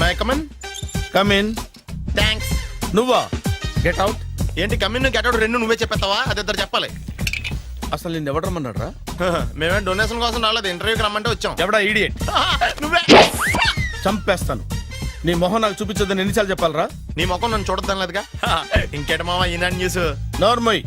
My come on. Come in. Thanks. నువ్వా? Get out. ఏంటి come in get out రెండు నువ్వే చెప్పేస్తావా? అది ఇద్దరు చెప్పాలి. అసలు నేను ఎవడు రమ్మన్నాడు రా? మేమేం డొనేషన్ కోసం రాలేదు, ఇంటర్వ్యూకి రమ్మంటే వచ్చాం. ఎవడా ఈడియట్? నువ్వే. చంపేస్తాను. నీ మొహం నాకు చూపించొద్దని ఎన్నిసార్లు చెప్పాలరా? నీ ముఖం నన్ను చూడద్దనలేదుగా. ఇంకేట మామ ఈనాడు న్యూస్. నోర్మోయ్.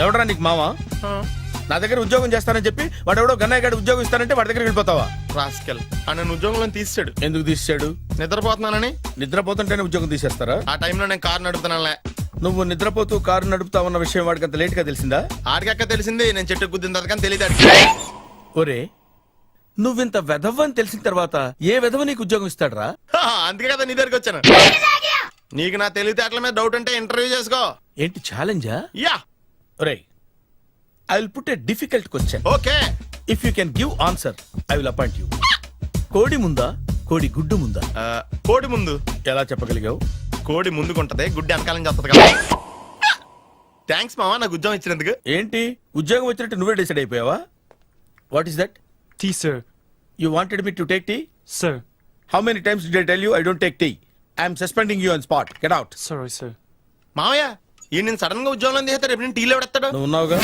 ఎవడరా నీకు మావా? నా దగ్గర ఉద్యోగం చేస్తానని చెప్పి వాడెవడో గన్నయ్య గారి ఉద్యోగం ఇస్తానంటే వాడి దగ్గరికి వెళ్ళిపోతావా? రాస్కెల్. నన్ను ఉద్యోగంలో తీసాడు. ఎందుకు తీసాడు? నిద్రపోతున్నానని. నిద్రపోతుంటేనే ఉద్యోగం తీసేస్తారా? ఆ టైంలో నేను కారు నడుపుతున్నానులే. నువ్వు నిద్రపోతూ కారు నడుపుతావన్న విషయం వాడికి అంత లేట్ గా తెలిసిందా? ఆడికక్క తెలిసింది, నేను చెట్టు గుద్దిన తర్వాత కానీ తెలియదు. ఒరే, నువ్వింత వెధవని తెలిసిన తర్వాత ఏ వెధవ నీకు ఉద్యోగం ఇస్తాడరా? అందుకే కదా నీ దగ్గరికి వచ్చాను. నీకు నా తెలివితేటల మీద డౌట్ అంటే ఇంటర్వ్యూ చేసుకో. ఏంటి ఛాలెంజా? యా. ఒరే, I will put a difficult question. Okay. If you can give answer I will appoint you. కోడి ముందా, కోడి గుడ్డు ముందా? కోడి ముందు. ఎలా చెప్పగలిగావు? కోడి ముందుకుంటది, గుడ్డి వెనకాలం చేస్తుంది కదా. థ్యాంక్స్ మామా నాకు ఉద్యోగం ఇచ్చినందుకు. ఏంటి ఉద్యోగం వచ్చినట్టు నువ్వే డిసైడ్ అయిపోయావా? What is that? Tea, sir. You wanted me to take tea? Sir. How many times did I tell you I don't take tea? I am suspending you on spot. Get out. Sorry, sir. మామయ్య ఈ నేను sudden గా ఉద్యోగంలో తీస్తాడు, రేపు నేను టీలో పెడతాడు. నువ్వు ఉన్నావుగా?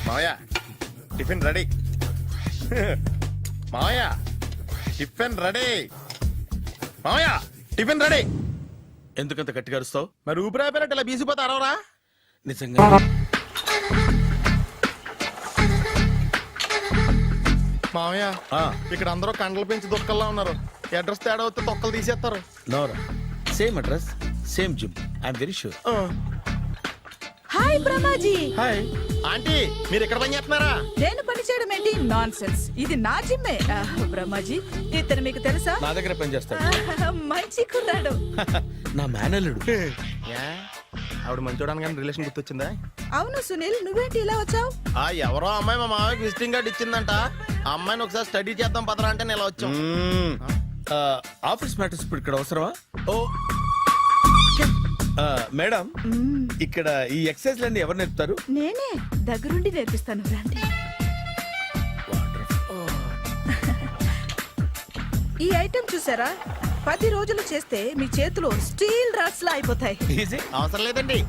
మామయ్య టిఫిన్ రెడీ. మామయ్య టిఫిన్ రెడీ. మామయ్య టిఫిన్ రెడీ. ఎందుకంత గట్టిగా అరుస్తావు? మరి ఊపిరాయిపోయినట్టు ఇలా బీసిపోతే అరవరా? నిజంగా మామయ్య ఇక్కడ అందరూ కండలు పెంచి దుక్కల్లా ఉన్నారు. అడ్రస్ తేడా వస్తే తొక్కలు తీసేస్తారు. నోరా, same address, same gym. I'm very sure. Hi Brahmaji. Hi aunty, మీరు ఇక్కడ పని చేస్తున్నారా? నేను పని చేయడం ఏంటి? Nonsense. ఇది నా జిమ్మే. బ్రహ్మాజీ ఇతను మీకు తెలుసా? నా దగ్గర పని చేస్తాడు. మంచి కుర్రాడు. నా మేనల్లుడు. ఆవిడ మంచి చూడడానికి రిలేషన్ గుర్తొచ్చిందా? అవును సునీల్, నువ్వేంటి ఇలా వచ్చావు? ఎవరో అమ్మాయి మా మామయ్యకి విజిటింగ్ కార్డు ఇచ్చిందంట. ఆ అమ్మాయిని ఒకసారి స్టడీ చేద్దాం పదరా అంటే నేను ఇలా వచ్చాం. ఆఫీస్ మ్యాటర్స్ ఇప్పుడు ఇక్కడ అవసరమా? ఓ మేడం, ఇక్కడ ఈ ఎక్సర్సైజ్ లన్నీ ఎవరు నేర్పుతారు? నేనే దగ్గరుండి నేర్పిస్తాను. రండి. ఈ ఐటెం చూసారా? 10 రోజులు చేస్తే మీ చేతులు స్టీల్ రాట్స్ లా అయిపోతాయి. ఈజీ. అవసరం లేదండి,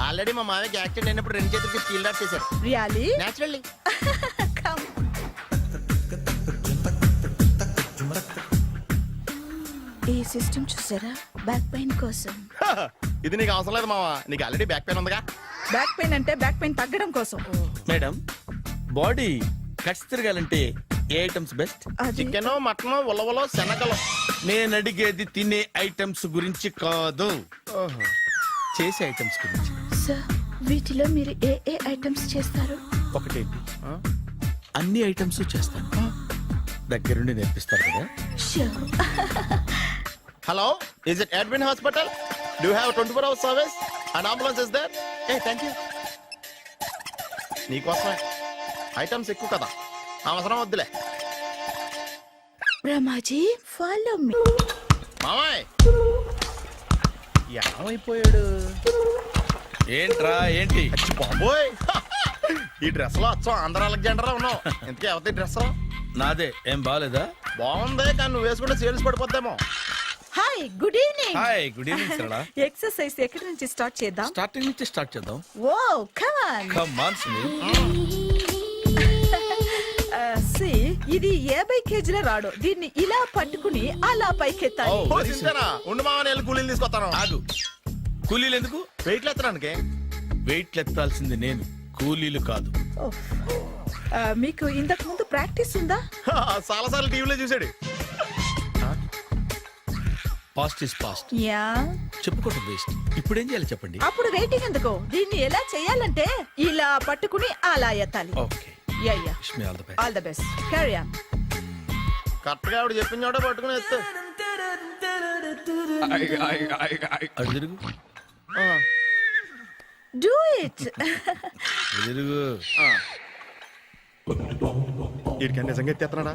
ఆల్రెడీ మా మామయ్యకి యాక్సిడెంట్ అయినప్పుడు 2 చేతులకి స్టీల్ డాట్ చేశారు. రియల్లీ? నేచురల్లీ. Come. ఈ సిస్టమ్ చూసారా? బ్యాక్ పెయిన్ కోసం. ఇది నీకు అవసరం లేదు మావా, నీకు ఆల్రెడీ బ్యాక్ పెయిన్ ఉందిగా. బ్యాక్ పెయిన్ అంటే బ్యాక్ పెయిన్ తగ్గడం కోసం. మేడం, బాడీ కట్స్ తిరగాలంటే ఏ ఐటమ్స్ బెస్ట్? అది చికెన్, మటన్, ఉలవలో, శనగలు. నేను అడిగేది తినే ఐటమ్స్ గురించి కాదు, చేసే ఐటమ్స్ గురించి. సార్, వీటిలో మీరు ఏ ఏ ఐటమ్స్ చేస్తారు? ఒకటేంటి, అన్ని ఐటమ్స్ చేస్తాను. దగ్గరుండి నేర్పిస్తారు కదా? Sure. Hello, is it admin hospital? Do have 24 hours service and ambulance is there? Thank you. నీకోసమే ఐటమ్స్ ఎక్కువ కదా, అవసరం వద్దులే. Brahmaji, follow me. మామయ్య ఏమైపోయాడు? ఏంట్రా ఏంటి? అచ్చి బాబోయ్, ఈ డ్రెస్ లో వచ్చాం ఆంధ్ర అలెగ్జాండర్ ఉన్నావు. ఇంతకీ ఎవరి డ్రెస్? నాదే. ఏం బాగాలేదా? బాగుంది, కానీ నువ్వు వేసుకుంటే సేల్స్ పడిపోద్దేమో. Hi, good evening. Hi, good evening Sarala. Exercise ఎక్కడి నుంచి స్టార్ట్ చేద్దాం? స్టార్టింగ్ నుంచి స్టార్ట్ చేద్దాం. Oh come on. Come on Sunil. See, ఇది 50 కేజీల రాడు. దీన్ని ఇలా పట్టుకుని అలా పైకెత్తాలి. Oh. ఓ, సింతేనా? ఉండు మామ, నేను కూలీలు తీసుకొస్తాను. ఆగు. కూలీలు ఎందుకు? వెయిట్లు ఎత్తడానికి. వెయిట్ ఎత్తాల్సింది నేను, కూలీలు కాదు. మీకు ఇంతకు ముందు ప్రాక్టీస్ ఉందా? చాలా సార్లు టీవీలో చూసాడు. Past is past. యా. చెప్పుకోవటం వేస్ట్. ఇప్పుడు ఏం చేయాలి చెప్పండి? అప్పుడు వెయిటింగ్ ఎందుకు? దీన్ని ఎలా చేయాలంటే ఇలా పట్టుకుని అలా ఎత్తాలి. Okay. Yeah yeah. Wish me all the best. All the best. Carry on. Correct గా ఆవిడ చెప్పిన చోట పట్టుకుని ఎత్తు. అటు తిరుగు. Do it. ఎదురుగు. వీడికి నిజంగా ఎత్తేస్తున్నాడా?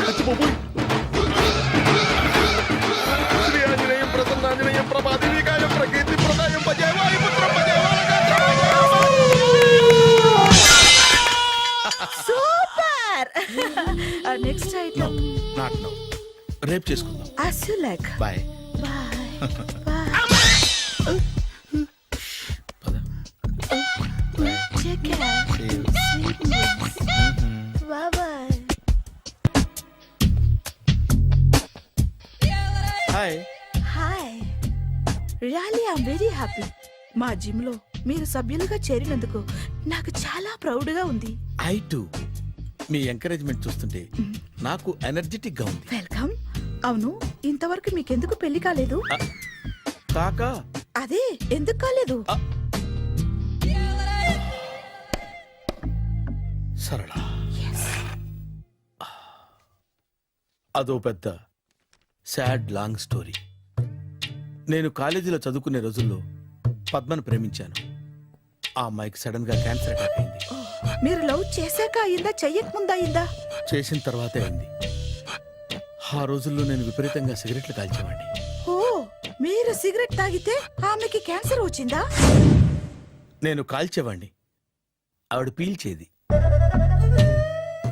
అచ్చి బాబోయ్. శ్రీ ఆంజనేయం ప్రసన్నాంజనేయం ప్రభాదేవికాయం ప్రకీర్తి ప్రదాయం భజే వాయుపుత్రం భజే super. Next item. Not no. రేపు చేసుకుందాం. As you like. Bye. Bye. Bye. పద. Take care. See you. Sweet dreams. Bye bye. Hi. Hi. Really, I'm very happy. మా జిమ్ లో మీరు సభ్యులుగా చేరినందుకు నాకు చాలా ప్రౌడ్ గా ఉంది. I to. మీ ఎంకరేజ్మెంట్ చూస్తుంటే నాకు ఎనర్జెటిక్ గా ఉంది. వెల్కమ్. అవును, ఇంతవరకు మీకెందుకు పెళ్లి కాలేదు? కాకా. అదే ఎందుకు కాలేదు? సరళ. అదో పెద్ద సాడ్ లాంగ్ స్టోరీ. నేను కాలేజీలో చదువుకునే రోజుల్లో పద్మను ప్రేమించాను. ఆ అమ్మాయికి సడన్ గా క్యాన్సర్ అటాక్ అయింది. మీరు లవ్ చేశాక అయిందా, చెయ్యక ముందా అయిందా? చేసిన తర్వాతే అయింది. ఆ రోజుల్లో నేను విపరీతంగా సిగరెట్లు కాల్చేవాడిని. ఓ, మీరు సిగరెట్ తాగితే ఆమెకి క్యాన్సర్ వచ్చిందా? నేను కాల్చేవాణ్ణి, ఆవిడ పీల్చేది.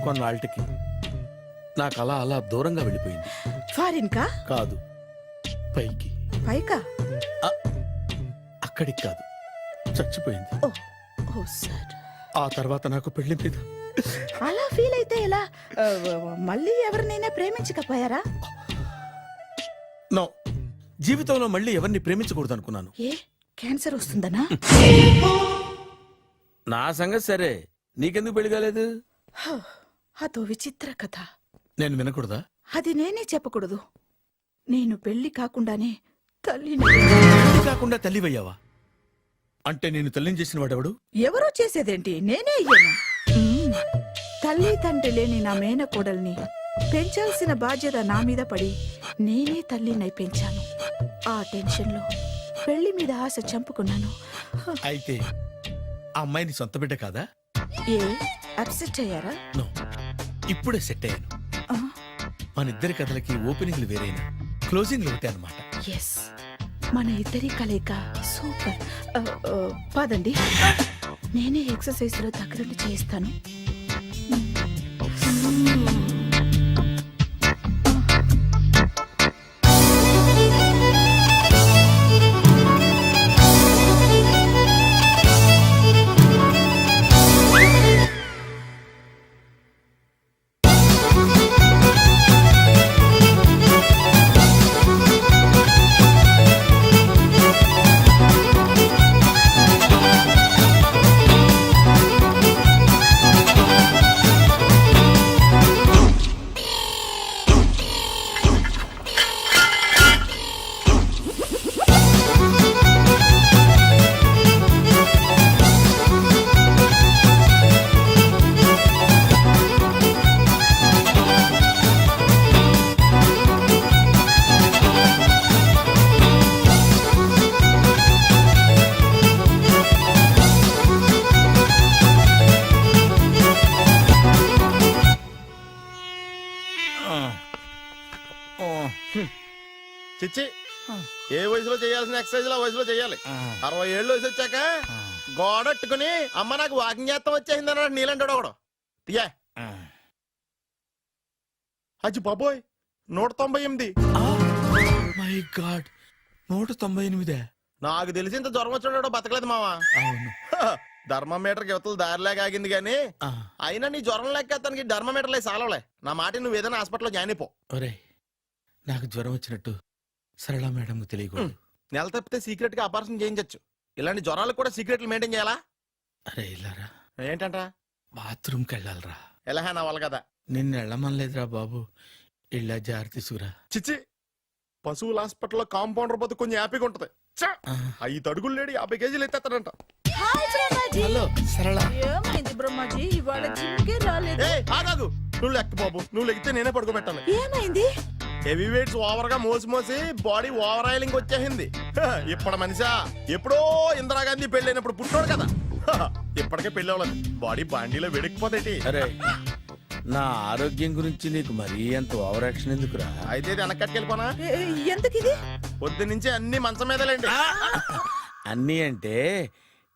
కొన్నాళ్ళకి నాకు అలా అలా దూరంగా వెళ్ళిపోయింది. ఫారిన్ కా? కాదు, పైకి. పైకా? అక్కడికి కాదు, చచ్చిపోయింది. ఓ, ఓ సార్. ఆ తర్వాత నాకు పెళ్లి మీద అలా ఫీల్ అయితే ఎలా? మళ్ళీ ఎవరినైనా ప్రేమించకపోయారా? నో, జీవితంలో మళ్ళీ ఎవరిని ప్రేమించకూడదు అనుకున్నాను. ఏ, క్యాన్సర్ వస్తుందనా? నా సంగతి సరే, నీకెందుకు పెళ్లి కాలేదు? అదో విచిత్ర కథ. నేను వినకూడదా? అది నేనే చెప్పకూడదు. నేను పెళ్లి కాకుండానే తల్లిని. పెళ్లి కాకుండా తల్లివయ్యావా? అంటే నేను తల్లిని చేసిన వాడెవడు? ఎవరో చేసేదేంటి, నేనే అయ్యాను. తల్లి తండ్రి లేని నా మేనకోడల్ని పెంచాల్సిన బాధ్యత నా మీద పడి నేనే తల్లినై పెంచాను. ఆ టెన్షన్ లో పెళ్లి మీద ఆశ చంపుకున్నాను. అయితే ఆ అమ్మాయిని సొంత బిడ్డ కాదా? ఏ, అప్సెట్ అయ్యారా? నో, ఇప్పుడే సెట్ అయ్యాను. మన ఇద్దరి కథలకి ఓపెనింగ్లు వేరైనా క్లోజింగ్లు ఒకటే అన్నమాట. ఎస్, మన ఇద్దరి కలయిక సూపర్. పదండి, నేనే ఎక్సర్సైజ్ లో దగ్గరుండి చేయిస్తాను. చిచ్చి, ఏ వయసులో చేయాల్సిన ఎక్సర్సైజ్ ఆ వయసులో చేయాలి. 60 ఏళ్ళు వయసు వచ్చాక గోడట్టుకుని అమ్మ నాకు వాకింగ్ చేస్తాం వచ్చేసింది అన్నాడు నీలంటాడు ఒకడు. తీయా. అచ్చి బాబోయ్, 198. My God, 198. నాకు తెలిసి ఇంత జ్వరం వచ్చాడో బతకలేదు మావా. అవును. ధర్మమీటర్ యువతలు దారిలాగా ఆగింది గానీ అయినా నీ జ్వరం లెక్క అతనికి ధర్మమీటర్లే సాలవలే. నా మాట నువ్వు ఏదైనా హాస్పిటల్లో జాయిన్ అయిపో. ఒరే, నాకు జ్వరం వచ్చినట్టు సరళ మేడం తెలియకూడదు. నెల తప్పితే సీక్రెట్ గా ఆపరేషన్ చేయించచ్చు. ఇలాంటి జ్వరాలకు కూడా సీక్రెట్లు మెయింటైన్ చేయాలా? అరే ఇల్లారా, ఏంటంట? బాత్రూమ్కి వెళ్ళాలరా. ఎలాహే నా వాళ్ళ కదా. నిన్ను వెళ్ళమనలేదురా బాబు, ఇళ్ళ జారి తీసుకురా. చిచ్చి, పశువుల హాస్పిటల్లో కాంపౌండర్ పోతే కొంచెం హ్యాపీగా ఉంటది. 5 అడుగులు లేడి 50 కేజీలు ఎత్తేస్తాడంట. హలో సరళ. ఏమైంది బ్రహ్మాజీ, ఇవాళ జిమ్కే రాలేదు? ఆగాదు, నువ్వు లెక్క బాబు. నువ్వు లెక్కితే నేనే పడుకోబెట్టాలి. ఏమైంది? హెవీ వెయిట్స్ ఓవర్ గా మోసి మోసి బాడీ ఓవర్ ఆయిలింగ్ వచ్చేసింది. ఇప్పుడు మనిషా ఎప్పుడో ఇందిరాగాంధీ పెళ్ళైనప్పుడు పుట్టాడు కదా, ఇప్పటికే పెళ్ళి అవ్వలేదు, బాడీ బాండీలో వెడికిపోతేటి. అరే నా ఆరోగ్యం గురించి నీకు మరీ అంత ఓవర్ యాక్షన్ ఎందుకురా? అయితే ఇది వెనకట్టుకెళ్ళిపోనా? ఎందుకు ఇది? పొద్దు నుంచి అన్ని మంచం మీదలేండి. అన్నీ అంటే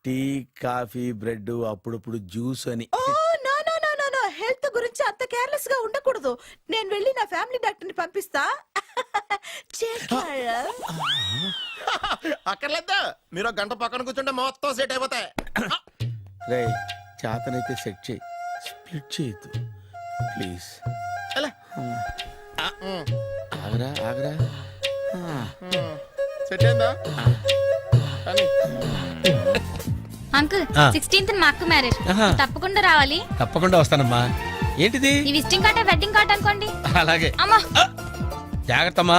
టీ కాఫీ బ్రెడ్ అప్పుడప్పుడు జ్యూస్ అని. Oh no no no no no, health గురించి అంత కేర్లెస్ గా ఉండకూడదు. నేను వెళ్ళి నా ఫ్యామిలీ డాక్టర్ ని పంపిస్తా. అక్కర్లేదు, మీరు ఒక గంట పక్కన కూర్చుంటే మొత్తం సెట్ అయిపోతాయి. రే చేతనైతే సెట్ చేయి, స్ప్లిట్ చేయొద్దు ప్లీజ్. ఎలా? ఆగరా ఆగరా. సెట్ అయిందా? కానీ అంకుల్ 16th మా అక్క మ్యారేజ్, తప్పకుండా రావాలి. తప్పకుండా వస్తానమ్మా. ఏంటిది? ఈ విజిటింగ్ కార్డ్ వెడ్డింగ్ కార్డ్ అనుకోండి. అలాగే. అమ్మా జాగ్రత్తమ్మా.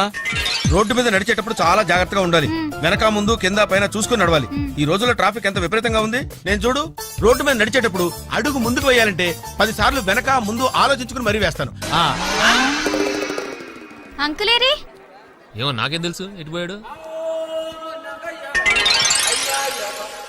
రోడ్డు మీద నడిచేటప్పుడు చాలా జాగ్రత్తగా ఉండాలి. వెనక ముందు కింద పైన చూసుకుని నడవాలి. ఈ రోజుల్లో ట్రాఫిక్ ఎంత విపరీతంగా ఉంది. నేను చూడు, రోడ్డు మీద నడిచేటప్పుడు అడుగు ముందుకు వేయాలంటే 10 సార్లు వెనక ముందు ఆలోచించుకుని మరీ వేస్తాను. అంకులేరి ఏమో నాకేం తెలుసు ఎటు పోయాడు.